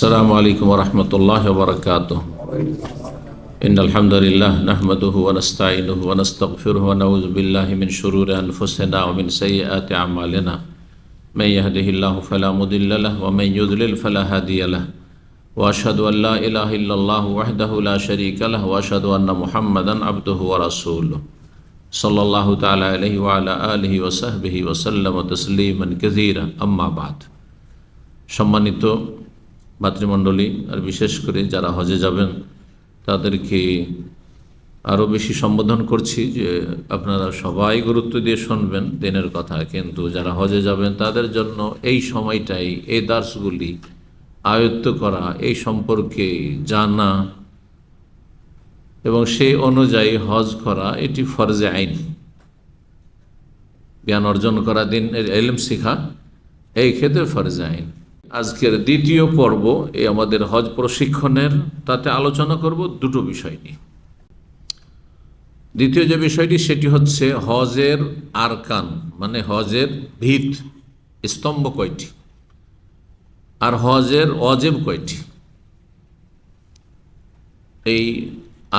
अस्सलामु अलैकुम वरहमतुल्लाहि वबरकातुह। इन्नल हम्दुलिल्लाह नहमदुहु व नस्तईनुहु व नस्तगफिरुहु व नऊज़ु बिल्लाहि मिन शुरूरि अनफुसिना व मिन सय्यिआति अमालिना। मन यहदिहिल्लाहु फला मुदिल्ल लहु व मन युद्लिल फला हादिय लहु व अशहदु अन ला इलाहा इल्लल्लाहु वहदहु ला शरीका लहु व अशहदु अन्ना मुहम्मदन अब्दुहु व रसूलुहु सल्लल्लाहु तआला अलैहि व अला आलिहि व सहबिहि व सल्लम तस्लीमान कसीरा। अम्मा बाद। सम्मानित মাতৃমণ্ডলী, আর বিশেষ করে যারা হজে যাবেন তাদেরকে আরও বেশি সম্বোধন করছি যে আপনারা সবাই গুরুত্ব দিয়ে শুনবেন দিনের কথা, কিন্তু যারা হজে যাবেন তাদের জন্য এই সময়টাই এই দার্সগুলি আয়ত্ত করা, এই সম্পর্কে জানা এবং সেই অনুযায়ী হজ করা, এটি ফরজে আইন। জ্ঞান অর্জন করা, দিন ইলম শিখা, এই ক্ষেত্রে ফরজে আইন। আজকের দ্বিতীয় পর্ব এই আমাদের হজ প্রশিক্ষণের, তাতে আলোচনা করব দুটো বিষয় নিয়ে। দ্বিতীয় যে বিষয়টি সেটি হচ্ছে হজের আরকান, মানে হজের ভিত স্তম্ভ কয়টি আর হজের অজেব কয়টি। এই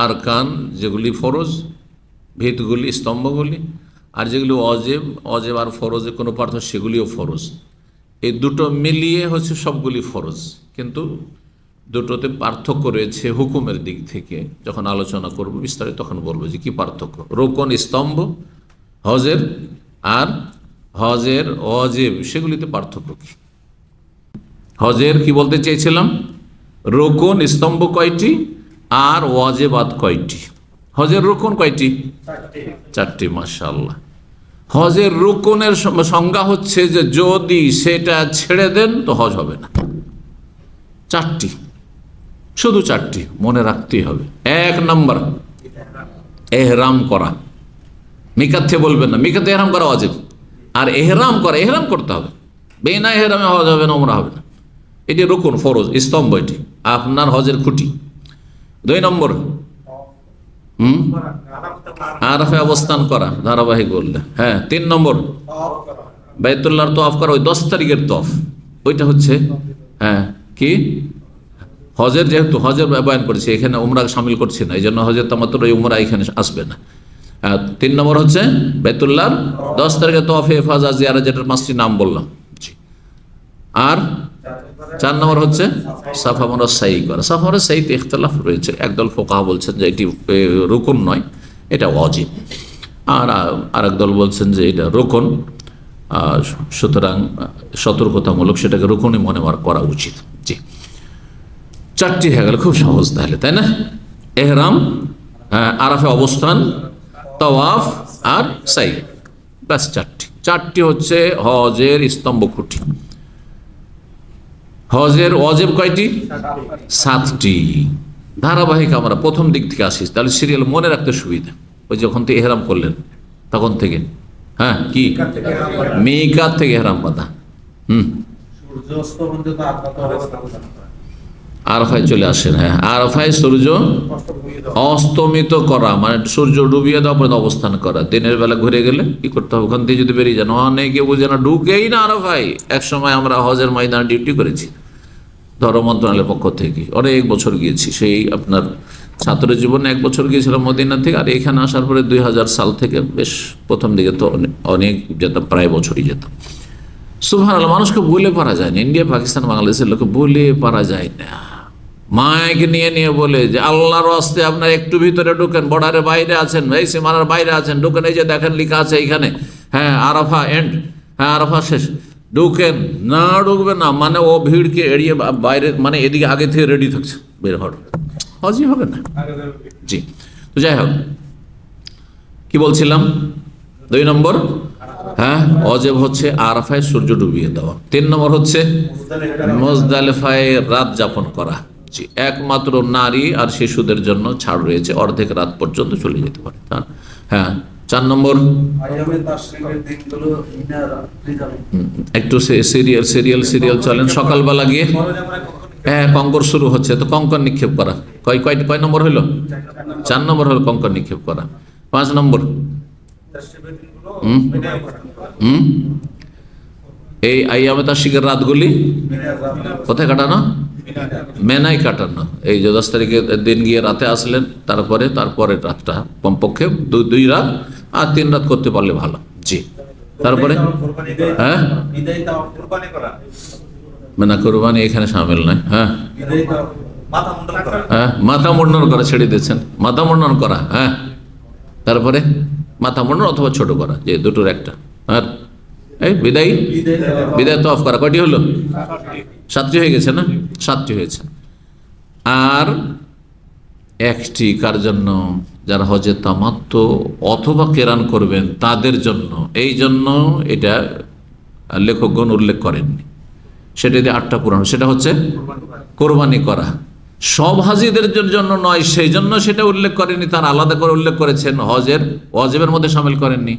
আরকান যেগুলি ফরজ, ভিতগুলি স্তম্ভগুলি, আর যেগুলি অজেব, অজেব আর ফরজে কোনো পার্থক্য, সেগুলিও ফরজ। এই দুটো মিলিয়ে হচ্ছে সবগুলি ফরজ, কিন্তু দুটোতে পার্থক্য রয়েছে হুকুমের দিক থেকে। যখন আলোচনা করব বিস্তারিত তখন বলবো যে কি পার্থক্য। রোকন স্তম্ভ হজের আর হজের অজেব, সেগুলিতে পার্থক্য কি। হজের কি বলতে চেয়েছিলাম, রোকন স্তম্ভ কয়টি আর ওয়াজেবাত কয়টি। হজের রোকন কয়টি? চারটি। মাশাআল্লাহ। হজের রুকনের সংজ্ঞা হচ্ছে যে যদি সেটা ছেড়ে দেন তো হজ হবে না। চারটি, শুধু চারটি, মনে রাখতেই হবে। এক নম্বর, এহরাম করা। মিকাতে বলবেন না, মিকাতে এহরাম করা ওয়াজিব, আর এহরাম করা, এহরাম করতে হবে। বিনা এহরামে হজ হবে না, ওমরা হবে না। এটি রুকুন, ফরজ, স্তম্ভ, এটি আপনার হজের খুঁটি। দুই নম্বর, আরাফে অবস্থান করা, ধারাবাহিক বললে। হ্যাঁ। তিন নম্বর, বাইতুল্লাহর তওয়াফ করা, ওই 10 তারিখের তওয়াফ, ওইটা হচ্ছে কি হজের, যেহেতু হজের বয়ান করছি এখানে উমরা শামিল করছি না, এই জন্য হজের তামাত্তুর ওই উমরা এখানে আসবে না। 3 নম্বর হচ্ছে বাইতুল্লাহর 10 তারিখে তওয়াফে ইফাজা জিয়ারা, যেটার 5টি নাম বললাম। আর 4 নম্বর হচ্ছে সাফা মারওয়া সাই করা। সাফা মারওয়া সাইতে ইখতিলাফ রয়েছে, একদল ফুকাহা বলছেন যে এটি রুকুন নয়, এটা ওয়াজিব, আর আরেক দল বলছেন যে এটা রুকুন, সুতরাং সতর্কতামূলক সেটাকে রুকুনই মনে করা উচিত। জি, 4টি হয়ে গেল, খুব সহজ তাহলে, তাই না? এহরাম, আরাফে অবস্থান, তাওয়াফ আর সাই, ব্যাস 4টি হচ্ছে হজের স্তম্ভ খুঁটি। হজের ওয়াজিব কয়টি? 7টি। ধারাবাহিক আমরা প্রথম দিক থেকে আসি, তাহলে সিরিয়াল মনে রাখতে সুবিধা। ওই যখন থেকে এহরাম করলেন তখন থেকে, হ্যাঁ, কি মিকাত থেকে এহরাম বাঁধা, আরাফায় চলে আসেন। হ্যাঁ, আরাফায় সূর্য অস্তমিত করা, মানে সূর্য ডুবিয়ে দেওয়া পর্যন্ত অবস্থান করা। দিনের বেলা ঘুরে গেলে কি করতে হবে, ওখান থেকে যদি বেরিয়ে যান, অনেকে বুঝে না, ঢুকেই না আরাফায়। এক সময় আমরা হজের ময়দানে ডিউটি করেছি ধর্ম মন্ত্রণালয়ের পক্ষ থেকে, অনেক বছর গিয়েছি। সেই আপনার ছাত্র জীবনে 1 বছর গিয়েছিলাম মদিনা থেকে, আর এখানে আসার পরে 2000 সাল থেকে বেশ প্রথম দিকে তো অনেক যেতাম, প্রায় বছরই যেতাম। সুবহানাল্লাহ, মানুষকে বলে পারা যায় না, ইন্ডিয়া পাকিস্তান বাংলাদেশের লোকে বলে পারা যায় না। মাইক নিয়ে নিয়ে বলে যে আল্লাহর রাস্তে আপনার একটু ভিতরে ঢুকেন, বর্ডারের বাইরে আছেন, এই সীমানার বাইরে আছেন, ঢুকেন, এই যে দেখেন লেখা আছে এইখানে, হ্যাঁ আরাফা এন্ড, হ্যাঁ আরাফা শেষ, ঢুকেন না, ঢুকবেন না, মানে ও ভিড়কে এড়িয়ে বাইরে, মানে এদিকে আগে থেকে রেডি থাকছে, বের হওয়ার, হজই হবে না। জি, তো যাই হোক, কি বলছিলাম? 2 নম্বর, হ্যাঁ অজেব হচ্ছে আরাফায় সূর্য ডুবিয়ে দেওয়া। 3 নম্বর হচ্ছে মুজদালিফায় রাত যাপন করা। জি, একমাত্র নারী আর শিশুদের জন্য ছাড় রয়েছে, অর্ধেক রাত পর্যন্ত চলে যেতে পারে। হ্যাঁ। 4 নম্বর, একটু সিরিয়াল চলেন, সকালবেলা গিয়ে, হ্যাঁ কঙ্কর শুরু হচ্ছে তো কঙ্কর নিক্ষেপ করা। কয় নম্বর হইল? 4 নম্বর হলো কঙ্কর নিক্ষেপ করা। 5 নম্বর, এই আইয়ামে তাশরিকের রাতগুলি কোথায় কাটানো? মেনাই কাটানো, এই যে 10 তারিখের দিন গিয়ে রাতে আসলেন, তারপরে রাতটা কমপক্ষে 2 রাত আর 3 রাত করতে পারলে ভালো। জি, তারপরে হ্যাঁ মেনা কোরবানি এখানে সামিল নয়। হ্যাঁ হ্যাঁ, মাথা মুন্ডন করা ছেড়ে দিয়েছেন, মাথা মুন্ডন করা। হ্যাঁ, তারপরে মাথা মুন্ডন অথবা ছোট করা, যে দুটোর একটা। আর এই বিদায় তওয়াফ করা কয়টি হলো? 7টি হয়ে গেছে না? 7টি হয়েছে। আর একটি কার জন্য? যারা হজে তামাত্তু অথবা কেরান করবেন তাদের জন্য। এই জন্য এটা লেখকগণ উল্লেখ করেননি, সেটা দিয়ে 8টা পূরণ, সেটা হচ্ছে কোরবানি করা। সব হাজিদের জন্য নয়, সেই জন্য সেটা উল্লেখ করেনি, তার আলাদা করে উল্লেখ করেছেন, ওয়াজিবের মধ্যে শামিল করেননি।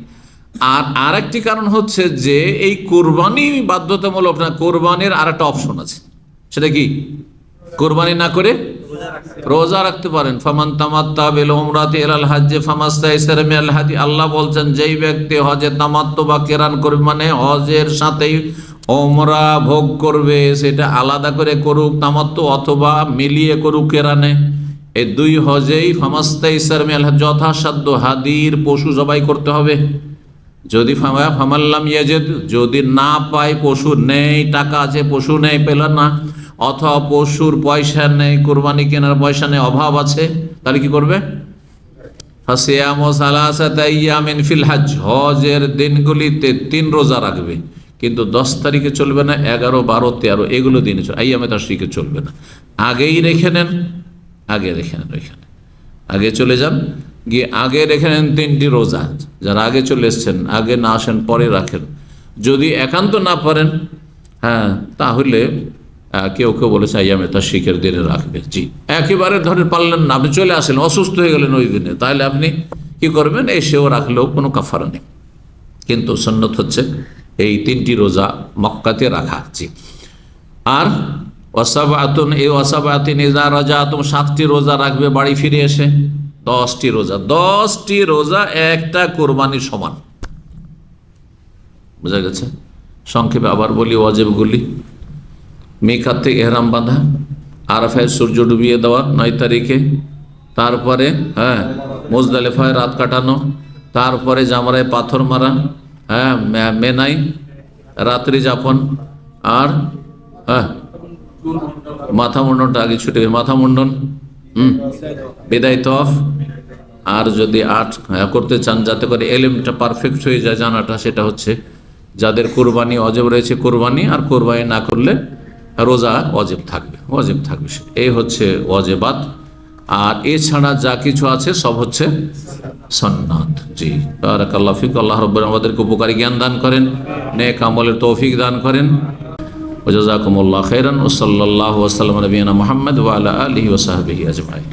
আর আরেকটি কারণ হচ্ছে যে এই কোরবানি বাধ্যতামূলক না, কোরবানির আর একটা অপশন আছে। সেটা কি? কোরবানি না করে রোজা রাখতে পারেন। ফামান তামাত্তা বিল উমরাতি ইলাল হজ্জে ফামাস্তাইসারা মিনাল হাদি। আল্লাহ বলছেন, যেই ব্যক্তি হজে তামাত্তু বা কিরান করবে, মানে হজের সাথেই ওমরা ভোগ করবে, সেটা আলাদা করে করুক তামাত্তু অথবা মিলিয়ে করুক কেরানে, এই 2 হজেই ফামাস্তাইসারা মিনাল হজ, যথাসাধ্য হাদির পশু জবাই করতে হবে। যদি ফামাল্লাম ইয়াজিদ, যদি না পায়, পশু নেই, টাকা আছে পশু নেই, পেল না, অথবা পশুর পয়সা নেই, কোরবানি কেনার পয়সা নেই, অভাব আছে, তাহলে কি করবে? ফাসিয়ামু সালাসাতি আইয়ামিন ফিল হজ, হজের দিনগুলিতে 3 রোজা রাখবে, কিন্তু 10 তারিখে চলবে না, 11, 12, 13 এগুলো দিনে আইয়ামে তাশরিকে চলবে না। আগেই রেখে নেন, ওইখানে আগে চলে যান, গিয়ে আগে রেখে নেন 3টি রোজা। যারা আগে চলে এসছেন, আগে না আসেন, পরে রাখেন। যদি একান্ত না পারেন, হ্যাঁ, তাহলে কেউ বলেছে আইয়ামে তাশরিকের দিনে রাখবে। জি, একেবারে ধরে পারলেন না, আপনি চলে আসেন, অসুস্থ হয়ে গেলেন ওই দিনে, তাহলে আপনি কি করবেন? এসেও রাখলেও কোনো কাফারা নেই, কিন্তু সুন্নত হচ্ছে এই 3টি রোজা মক্কাতে রাখা। জি, আর ওয়াসাবাতুন, এই ওয়াসাবাতিন ইযা রাজাতুম, 7টি রোজা রাখবে বাড়ি ফিরে এসে। 10টি রোজা, 10টি রোজা একটা কোরবানির সমান। বোঝা গেছে? সংক্ষেপে আবার বলি ওয়াজিবগুলি: মিকাত থেকে ইহরাম বাঁধা, আরাফায় সূর্য ডুবিয়ে দেওয়া 9 তারিখে, তারপরে হ্যাঁ মুজদালিফায় রাত কাটানো, তারপরে জামরায় পাথর মারা, হ্যাঁ মেনাই রাত্রি যাপন, আর হ্যাঁ মাথা মুন্ডনটা আগে ছুটে গেছে, মাথা মুন্ডন, বিদায় তওয়াফ। আর যদি 8 করতে চান যাতে করে এলেমটা পারফেক্ট হয়ে যায়, জানাটা, সেটা হচ্ছে যাদের কোরবানি ওয়াজিব রয়েছে কোরবানি, আর কোরবানি না করলে রোজা ওয়াজিব থাকবে। এই হচ্ছে ওয়াজিবাত। আর এছাড়া যা কিছু আছে সব হচ্ছে সুন্নাত। জি, বারাকাল্লাহু ফিক। আল্লাহ রাব্বুল আমাদেরকে উপকারী জ্ঞান দান করেন, নেক আমলের তৌফিক দান করেন। ওয়া জাযাকুমুল্লাহু খাইরান ওয়া সাল্লাল্লাহু ওয়া সাল্লাম আলা নবিয়িনা মুহাম্মদ ওয়া আলা আলিহি ওয়া সাহবিহি আজমাইন।